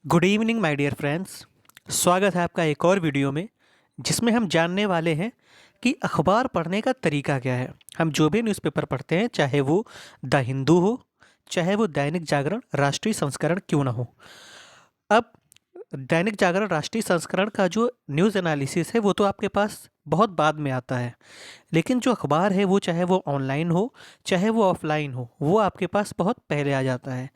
Good evening my dear friends. स्वागत है आपका एक और वीडियो में, जिसमें हम जानने वाले हैं कि अखबार पढ़ने का तरीका क्या है। हम जो भी न्यूज़पेपर पढ़ते हैं, चाहे वो द हिंदू हो, चाहे वो दैनिक जागरण, राष्ट्रीय संस्करण क्यों ना हो। अब दैनिक जागरण राष्ट्रीय संस्करण का जो न्यूज़ एनालिसिस है वो तो आपके पास बहुत बाद में आता है, लेकिन जो अखबार है वो चाहे वो ऑनलाइन हो चाहे वो ऑफलाइन हो, वो आपके पास बहुत पहले आ जाता है।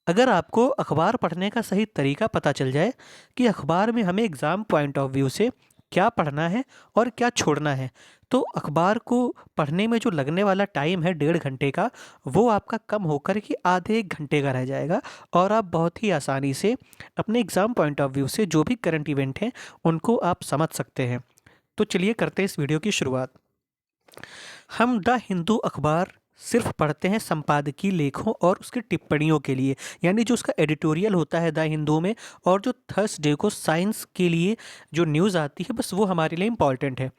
अगर आपको अखबार पढ़ने का सही तरीका पता चल जाए कि अखबार में हमें एग्ज़ाम पॉइंट ऑफ व्यू से क्या पढ़ना है और क्या छोड़ना है, तो अखबार को पढ़ने में जो लगने वाला टाइम है 1.5 घंटे का, वो आपका कम होकर के आधे 1 घंटे का रह जाएगा और आप बहुत ही आसानी से अपने एग्ज़ाम पॉइंट ऑफ व्यू से जो भी करंट इवेंट हैं उनको आप समझ सकते हैं। तो चलिए करते हैं इस वीडियो की शुरुआत। हम द हिंदू अखबार सिर्फ पढ़ते हैं संपादकीय लेखों और उसकी टिप्पणियों के लिए, यानी जो उसका एडिटोरियल होता है द हिंदू में, और जो थर्सडे को साइंस के लिए जो न्यूज़ आती है, बस वो हमारे लिए इम्पॉर्टेंट है।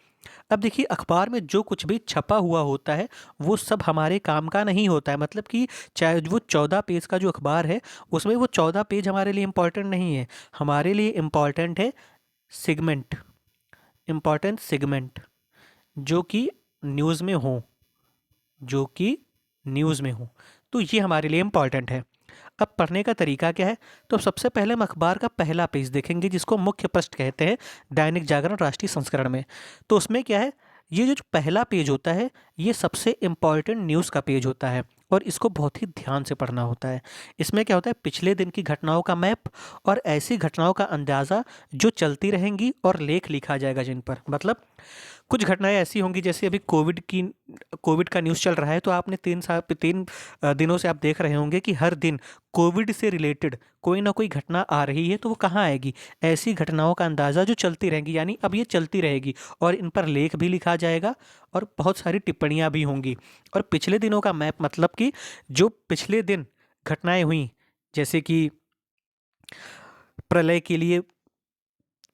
अब देखिए, अखबार में जो कुछ भी छपा हुआ होता है वो सब हमारे काम का नहीं होता है। मतलब कि चाहे वो 14 पेज का जो अखबार है, उसमें वो 14 पेज हमारे लिए इम्पॉर्टेंट नहीं है। हमारे लिए इम्पॉर्टेंट है सेगमेंट, इम्पॉर्टेंट सेगमेंट जो कि न्यूज़ में हो, जो कि न्यूज़ में हो, तो ये हमारे लिए इम्पॉर्टेंट है। अब पढ़ने का तरीका क्या है? तो सबसे पहले हम अखबार का पहला पेज देखेंगे, जिसको मुख्य पृष्ठ कहते हैं दैनिक जागरण राष्ट्रीय संस्करण में। तो उसमें क्या है, ये जो पहला पेज होता है, ये सबसे इम्पॉर्टेंट न्यूज़ का पेज होता है और इसको बहुत ही ध्यान से पढ़ना होता है। इसमें क्या होता है, पिछले दिन की घटनाओं का मैप और ऐसी घटनाओं का अंदाज़ा जो चलती रहेंगी और लेख लिखा जाएगा जिन पर। मतलब कुछ घटनाएं ऐसी होंगी, जैसे अभी कोविड का न्यूज़ चल रहा है, तो आपने 3 दिनों से आप देख रहे होंगे कि हर दिन कोविड से रिलेटेड कोई ना कोई घटना आ रही है, तो वो कहाँ आएगी? ऐसी घटनाओं का अंदाज़ा जो चलती रहेंगी, यानी अब ये चलती रहेगी और इन पर लेख भी लिखा जाएगा और बहुत सारी टिप्पणियाँ भी होंगी। और पिछले दिनों का मैप, मतलब कि जो पिछले दिन घटनाएं हुई, जैसे कि प्रलय के लिए,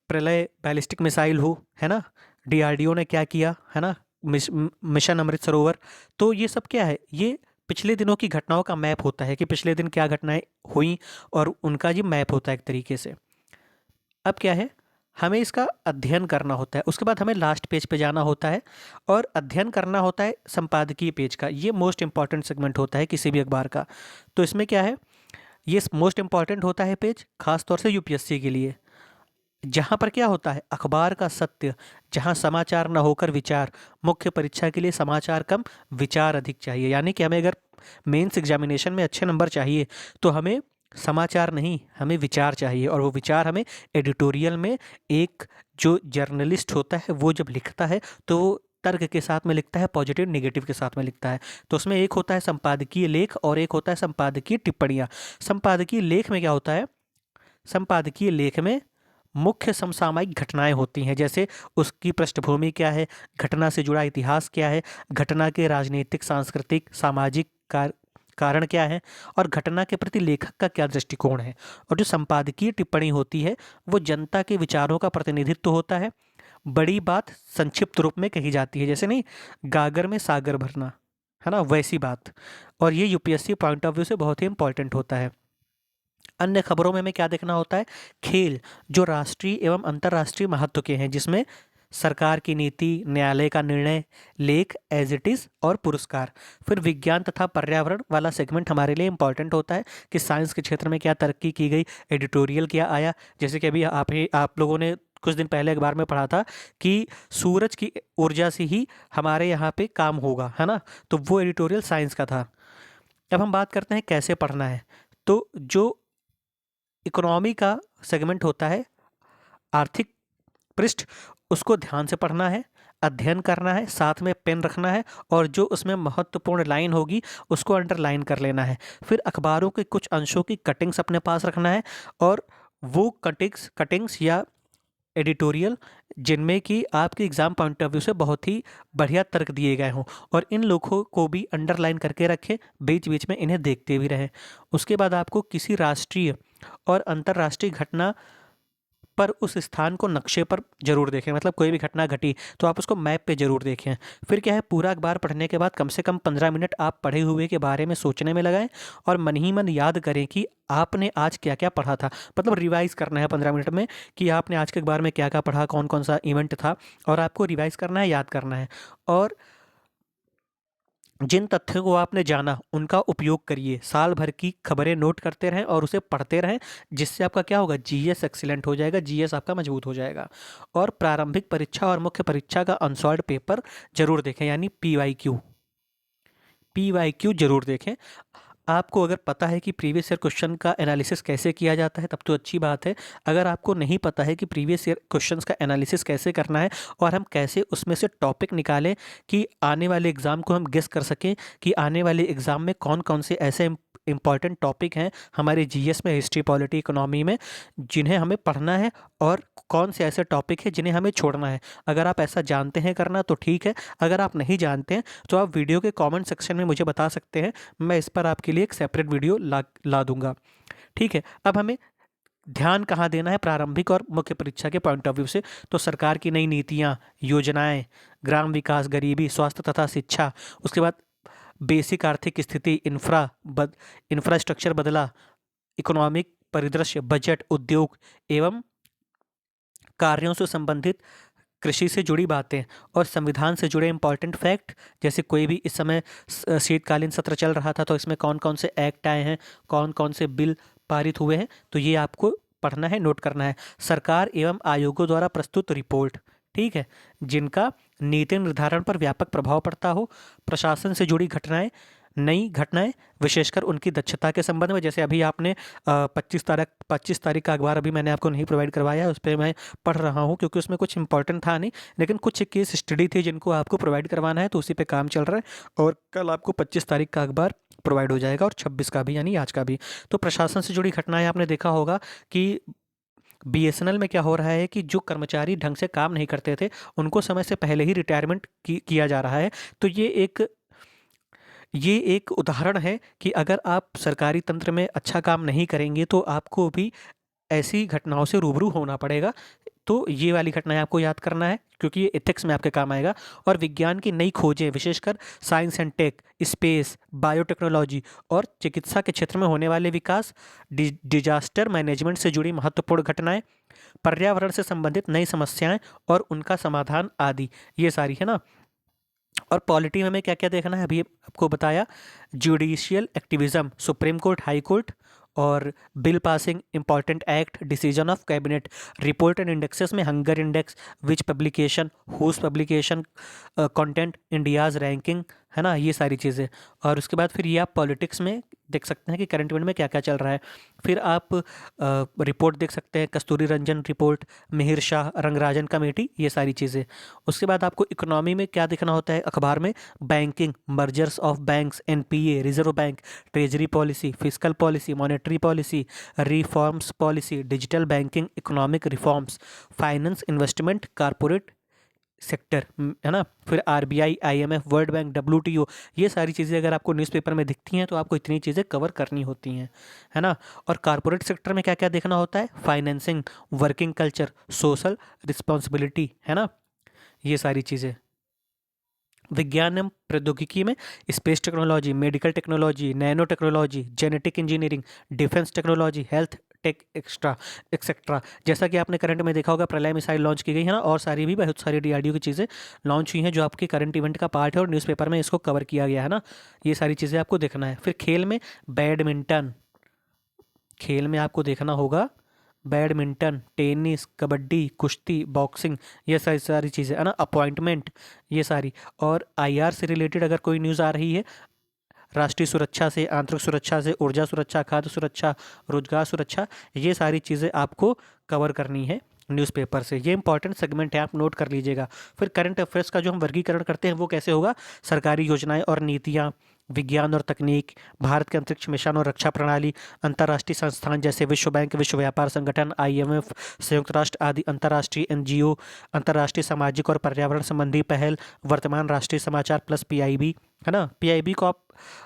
प्रलय बैलिस्टिक मिसाइल हो, है ना, डीआरडीओ ने क्या किया, है ना, मिशन अमृत सरोवर। तो ये सब क्या है, ये पिछले दिनों की घटनाओं का मैप होता है कि पिछले दिन क्या घटनाएं हुई, और उनका ये मैप होता है एक तरीके से। अब क्या है, हमें इसका अध्ययन करना होता है, उसके बाद हमें लास्ट पेज पे जाना होता है और अध्ययन करना होता है संपादकीय पेज का। ये मोस्ट इंपॉर्टेंट सेगमेंट होता है किसी भी अखबार का। तो इसमें क्या है, ये मोस्ट इंपॉर्टेंट होता है पेज, खास तौर से यूपीएससी के लिए, जहाँ पर क्या होता है, अखबार का सत्य, जहाँ समाचार न होकर विचार। मुख्य परीक्षा के लिए समाचार कम, विचार अधिक चाहिए। यानी कि हमें अगर मेंस एग्जामिनेशन में अच्छे नंबर चाहिए, तो हमें समाचार नहीं, हमें विचार चाहिए। और वो विचार हमें एडिटोरियल में, एक जो जर्नलिस्ट होता है वो जब लिखता है, तो वो तर्क के साथ में लिखता है, पॉजिटिव नेगेटिव के साथ में लिखता है। तो उसमें एक होता है संपादकीय लेख और एक होता है संपादकीय टिप्पणियाँ। संपादकीय लेख में क्या होता है, संपादकीय लेख में मुख्य समसामयिक घटनाएं होती हैं, जैसे उसकी पृष्ठभूमि क्या है, घटना से जुड़ा इतिहास क्या है, घटना के राजनीतिक, सांस्कृतिक, सामाजिक कारण क्या है, और घटना के प्रति लेखक का क्या दृष्टिकोण है। और जो संपादकीय टिप्पणी होती है, वो जनता के विचारों का प्रतिनिधित्व होता है। बड़ी बात संक्षिप्त रूप में कही जाती है, जैसे नहीं, गागर में सागर भरना, है ना, वैसी बात। और ये यूपीएससी पॉइंट ऑफ व्यू से बहुत ही इंपॉर्टेंट होता है। अन्य खबरों में हमें क्या देखना होता है, खेल, जो राष्ट्रीय एवं अंतर्राष्ट्रीय महत्व के हैं, जिसमें सरकार की नीति, न्यायालय का निर्णय, लेख एज इट इज़ और पुरस्कार। फिर विज्ञान तथा पर्यावरण वाला सेगमेंट हमारे लिए इंपॉर्टेंट होता है कि साइंस के क्षेत्र में क्या तरक्की की गई, एडिटोरियल क्या आया। जैसे कि अभी आप लोगों ने कुछ दिन पहले अखबार में पढ़ा था कि सूरज की ऊर्जा से ही हमारे यहाँ पे काम होगा, है ना, तो वो एडिटोरियल साइंस का था। अब हम बात करते हैं कैसे पढ़ना है। तो जो इकोनॉमी का सेगमेंट होता है, आर्थिक पृष्ठ, उसको ध्यान से पढ़ना है, अध्ययन करना है, साथ में पेन रखना है, और जो उसमें महत्वपूर्ण लाइन होगी उसको अंडरलाइन कर लेना है। फिर अखबारों के कुछ अंशों की कटिंग्स अपने पास रखना है, और वो कटिंग्स या एडिटोरियल जिनमें कि आपके एग्ज़ाम पॉइंट ऑफ व्यू से बहुत ही बढ़िया तर्क दिए गए हों, और इन लोगों को भी अंडरलाइन करके रखें, बीच बीच में इन्हें देखते भी रहें। उसके बाद आपको किसी राष्ट्रीय और अंतर्राष्ट्रीय घटना पर उस स्थान को नक्शे पर ज़रूर देखें, मतलब कोई भी घटना घटी तो आप उसको मैप पे ज़रूर देखें। फिर क्या है, पूरा अखबार पढ़ने के बाद कम से कम 15 मिनट आप पढ़े हुए के बारे में सोचने में लगाएं और मन ही मन याद करें कि आपने आज क्या क्या पढ़ा था। मतलब रिवाइज़ करना है 15 मिनट में कि आपने आज के अखबार में क्या क्या पढ़ा, कौन कौन सा इवेंट था, और आपको रिवाइज़ करना है, याद करना है। और जिन तथ्यों को आपने जाना उनका उपयोग करिए, साल भर की खबरें नोट करते रहें और उसे पढ़ते रहें, जिससे आपका क्या होगा, जीएस एक्सीलेंट हो जाएगा, जीएस आपका मजबूत हो जाएगा। और प्रारंभिक परीक्षा और मुख्य परीक्षा का अनसॉल्व्ड पेपर जरूर देखें, यानी पीवाईक्यू, पीवाईक्यू जरूर देखें। आपको अगर पता है कि प्रीवियस ईयर क्वेश्चन का एनालिसिस कैसे किया जाता है तब तो अच्छी बात है। अगर आपको नहीं पता है कि प्रीवियस ईयर क्वेश्चंस का एनालिसिस कैसे करना है और हम कैसे उसमें से टॉपिक निकालें कि आने वाले एग्ज़ाम को हम गेस कर सकें कि आने वाले एग्ज़ाम में कौन कौन से ऐसे इंपॉर्टेंट टॉपिक हैं हमारे जीएस में, हिस्ट्री, पॉलिटी, इकोनॉमी में, जिन्हें हमें पढ़ना है, और कौन से ऐसे टॉपिक हैं जिन्हें हमें छोड़ना है। अगर आप ऐसा जानते हैं करना तो ठीक है, अगर आप नहीं जानते हैं तो आप वीडियो के कमेंट सेक्शन में मुझे बता सकते हैं, मैं इस पर आपके लिए एक सेपरेट वीडियो ला दूंगा। ठीक है, अब हमें ध्यान कहाँ देना है प्रारंभिक और मुख्य परीक्षा के पॉइंट ऑफ व्यू से, तो सरकार की नई नीतियाँ, योजनाएं, ग्राम विकास, गरीबी, स्वास्थ्य तथा शिक्षा, उसके बाद बेसिक आर्थिक स्थिति, इंफ्रास्ट्रक्चर बदला, इकोनॉमिक परिदृश्य, बजट, उद्योग एवं कार्यों से संबंधित, कृषि से जुड़ी बातें और संविधान से जुड़े इंपॉर्टेंट फैक्ट, जैसे कोई भी इस समय शीतकालीन सत्र चल रहा था तो इसमें कौन कौन से एक्ट आए हैं, कौन कौन से बिल पारित हुए हैं, तो ये आपको पढ़ना है, नोट करना है। सरकार एवं आयोगों द्वारा प्रस्तुत रिपोर्ट, ठीक है, जिनका नीति निर्धारण पर व्यापक प्रभाव पड़ता हो, प्रशासन से जुड़ी घटनाएं, नई घटनाएं, विशेषकर उनकी दक्षता के संबंध में, जैसे अभी आपने 25 तारीख का अखबार अभी मैंने आपको नहीं प्रोवाइड करवाया, उस पर मैं पढ़ रहा हूँ क्योंकि उसमें कुछ इंपॉर्टेंट था नहीं, लेकिन कुछ केस स्टडी थी जिनको आपको प्रोवाइड करवाना है, तो उसी पे काम चल रहा है, और कल आपको 25 तारीख का अखबार प्रोवाइड हो जाएगा और 26 का भी, यानी आज का भी। तो प्रशासन से जुड़ी घटनाएं आपने देखा होगा कि बीएसएनएल में क्या हो रहा है कि जो कर्मचारी ढंग से काम नहीं करते थे उनको समय से पहले ही रिटायरमेंट किया जा रहा है। तो ये एक उदाहरण है कि अगर आप सरकारी तंत्र में अच्छा काम नहीं करेंगे तो आपको भी ऐसी घटनाओं से रूबरू होना पड़ेगा। तो ये वाली घटनाएं आपको याद करना है क्योंकि ये एथिक्स में आपके काम आएगा। और विज्ञान की नई खोजें, विशेषकर science and tech, space, biotechnology और चिकित्सा के क्षेत्र में होने वाले विकास, डिजास्टर मैनेजमेंट से जुड़ी महत्वपूर्ण घटनाएं, पर्यावरण से संबंधित नई समस्याएं और उनका समाधान आदि, ये सारी है ना। और पॉलिटी में हमें क्या क्या देखना है, अभी आपको बताया, judicial activism, supreme court, high court, और bill passing, important act, decision of cabinet, report and indexes में hunger index, which publication, whose publication, content, India's ranking, है ना, ये सारी चीज़ें। और उसके बाद फिर ये आप पॉलिटिक्स में देख सकते हैं कि करंट इवेंट में क्या क्या चल रहा है। फिर आप रिपोर्ट देख सकते हैं, कस्तूरी रंजन रिपोर्ट, मिहिर शाह, रंगराजन कमेटी, ये सारी चीज़ें। उसके बाद आपको इकोनॉमी में क्या देखना होता है अखबार में, banking, mergers of banks, NPA, reserve bank, treasury policy, physical policy, monetary policy, reforms policy, digital banking, economic reforms, finance, investment, corporate sector, है ना। फिर RBI, IMF, world bank, WTO, ये सारी चीज़ें अगर आपको न्यूज़पेपर में दिखती हैं तो आपको इतनी चीज़ें कवर करनी होती हैं, है ना। और कारपोरेट सेक्टर में क्या क्या देखना होता है, financing, working culture, social responsibility, है ना, ये सारी चीज़ें। विज्ञान एवं प्रौद्योगिकी में space technology, medical technology, nano technology, genetic engineering, defence technology, health take extra etcetera. जैसा कि आपने करंट में देखा होगा, प्रलय मिसाइल लॉन्च की गई है ना, और सारी भी बहुत सारी डीआरडीओ की चीज़ें लॉन्च हुई हैं जो आपके करंट इवेंट का पार्ट है और न्यूज़पेपर में इसको कवर किया गया है ना। ये सारी चीज़ें आपको देखना है। फिर खेल में बैडमिंटन, खेल में आपको देखना होगा बैडमिंटन, टेनिस, कबड्डी, कुश्ती, बॉक्सिंग, ये सारी सारी चीज़ें, है ना, अपॉइंटमेंट, ये सारी। और आईआर से रिलेटेड अगर कोई न्यूज़ आ रही है, राष्ट्रीय सुरक्षा से, आंतरिक सुरक्षा से, ऊर्जा सुरक्षा, खाद्य सुरक्षा, रोजगार सुरक्षा, ये सारी चीज़ें आपको कवर करनी है न्यूज़पेपर से। ये इंपॉर्टेंट सेगमेंट है, आप नोट कर लीजिएगा। फिर करंट अफेयर्स का जो हम वर्गीकरण करते हैं वो कैसे होगा, सरकारी योजनाएं और नीतियाँ, विज्ञान और तकनीक, भारत के अंतरिक्ष मिशन और रक्षा प्रणाली, अंतर्राष्ट्रीय संस्थान जैसे विश्व बैंक, विश्व व्यापार संगठन, आईएमएफ, संयुक्त राष्ट्र आदि अंतर्राष्ट्रीय एनजीओ, अंतर्राष्ट्रीय सामाजिक और पर्यावरण संबंधी पहल, वर्तमान राष्ट्रीय समाचार प्लस पीआईबी, है ना। पीआईबी को आप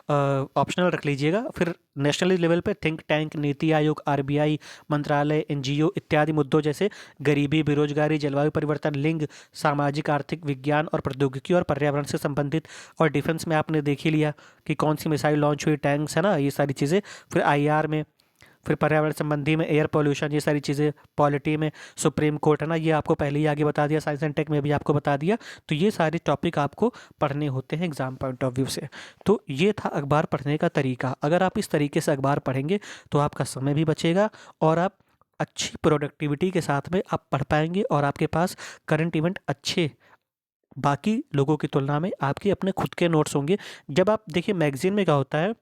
ऑप्शनल रख लीजिएगा। फिर नेशनल लेवल पे think tank, NITI Aayog, RBI, मंत्रालय, एनजीओ इत्यादि मुद्दों जैसे गरीबी, बेरोजगारी, जलवायु परिवर्तन, लिंग, सामाजिक, आर्थिक, विज्ञान और प्रौद्योगिकी और पर्यावरण से संबंधित। और डिफेंस में आपने देख ही लिया कि कौन सी मिसाइल लॉन्च हुई, टैंक्स है ना, ये सारी चीज़ें। फिर आईआर में, फिर पर्यावरण संबंधी में एयर पॉल्यूशन, ये सारी चीज़ें। पॉलिटी में सुप्रीम कोर्ट है ना, ये आपको पहले ही आगे बता दिया। साइंस एंड टेक में भी आपको बता दिया। तो ये सारे टॉपिक आपको पढ़ने होते हैं एग्जाम पॉइंट ऑफ व्यू से। तो ये था अखबार पढ़ने का तरीका। अगर आप इस तरीके से अखबार पढ़ेंगे तो आपका समय भी बचेगा और आप अच्छी प्रोडक्टिविटी के साथ में आप पढ़ पाएंगे और आपके पास करंट इवेंट अच्छे बाकी लोगों की तुलना में आपके अपने खुद के नोट्स होंगे। जब आप देखिए मैगजीन में क्या होता है,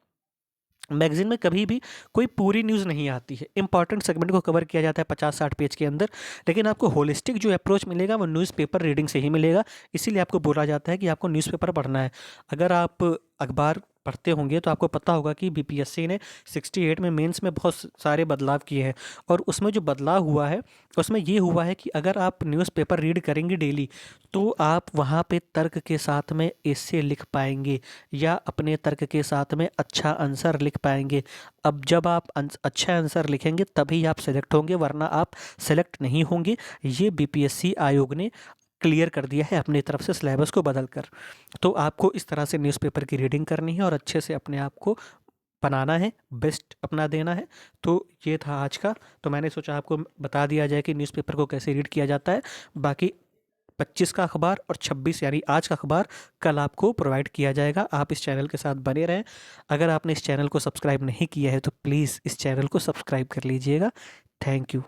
मैगजीन में कभी भी कोई पूरी न्यूज़ नहीं आती है, इंपॉर्टेंट सेगमेंट को कवर किया जाता है 50-60 पेज के अंदर। लेकिन आपको होलिस्टिक जो अप्रोच मिलेगा वो न्यूज़पेपर रीडिंग से ही मिलेगा। इसीलिए आपको बोला जाता है कि आपको न्यूज़पेपर पढ़ना है। अगर आप अखबार पढ़ते होंगे तो आपको पता होगा कि बीपीएससी ने 68 में मेंस में बहुत सारे बदलाव किए हैं। और उसमें जो बदलाव हुआ है उसमें ये हुआ है कि अगर आप न्यूज़पेपर रीड करेंगे डेली तो आप वहाँ पे तर्क के साथ में ऐसे लिख पाएंगे या अपने तर्क के साथ में अच्छा आंसर लिख पाएंगे। अब जब आप अच्छा आंसर लिखेंगे तभी आप सेलेक्ट होंगे, वरना आप सेलेक्ट नहीं होंगे। ये बीपीएससी आयोग ने क्लियर कर दिया है अपनी तरफ से सिलेबस को बदल कर। तो आपको इस तरह से न्यूज़पेपर की रीडिंग करनी है और अच्छे से अपने आप को बनाना है, बेस्ट अपना देना है। तो ये था आज का। तो मैंने सोचा आपको बता दिया जाए कि न्यूज़पेपर को कैसे रीड किया जाता है। बाकी 25 का अखबार और 26 यानी आज का अखबार कल आपको प्रोवाइड किया जाएगा। आप इस चैनल के साथ बने रहें। अगर आपने इस चैनल को सब्सक्राइब नहीं किया है तो प्लीज़ इस चैनल को सब्सक्राइब कर लीजिएगा। Thank you.